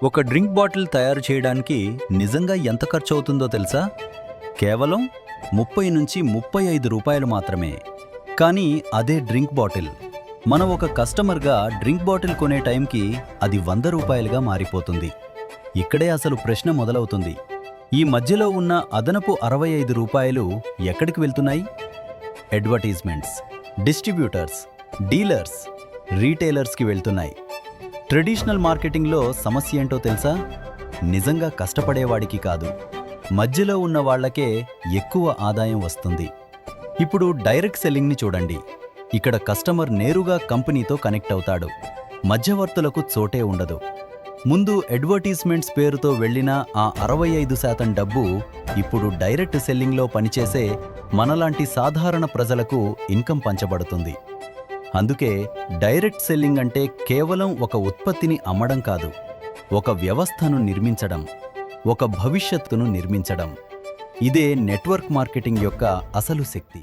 ఒక drink bottle తయారు చేయడానికి నిజంగా ఎంత ఖర్చు అవుతుందో తెలుసా? కేవలం 30 నుంచి 35 రూపాయలు మాత్రమే. కానీ అదే డ్రింక్ బాటిల్ మనం ఒక కస్టమర్గా డ్రింక్ బాటిల్ కొనే టైంకి అది 100 రూపాయలుగా మారిపోతుంది. ఇక్కడే అసలు ప్రశ్న మొదలవుతుంది. ఈ మధ్యలో ఉన్న అదనపు 65 రూపాయలు ఎక్కడికి వెళ్తున్నాయి? అడ్వర్టైజ్మెంట్స్, డిస్ట్రిబ్యూటర్స్, డీలర్స్, రీటైలర్స్కి వెళ్తున్నాయి. ట్రెడిషనల్ మార్కెటింగ్లో సమస్య ఏంటో తెలుసా? నిజంగా కష్టపడేవాడికి కాదు, మధ్యలో ఉన్న వాళ్లకే ఎక్కువ ఆదాయం వస్తుంది. ఇప్పుడు డైరెక్ట్ సెల్లింగ్ని చూడండి. ఇక్కడ కస్టమర్ నేరుగా కంపెనీతో కనెక్ట్ అవుతాడు. మధ్యవర్తులకు చోటే ఉండదు. ముందు అడ్వర్టైజ్మెంట్స్ పేరుతో వెళ్లిన ఆ 65% డబ్బు ఇప్పుడు డైరెక్ట్ సెల్లింగ్లో పనిచేసే మనలాంటి సాధారణ ప్రజలకు ఇన్కమ్ పంచబడుతుంది. అందుకే డైరెక్ట్ సెల్లింగ్ అంటే కేవలం ఒక ఉత్పత్తిని అమ్మడం కాదు, ఒక వ్యవస్థను నిర్మించడం, ఒక భవిష్యత్తును నిర్మించడం. ఇదే నెట్వర్క్ మార్కెటింగ్ యొక్క అసలు శక్తి.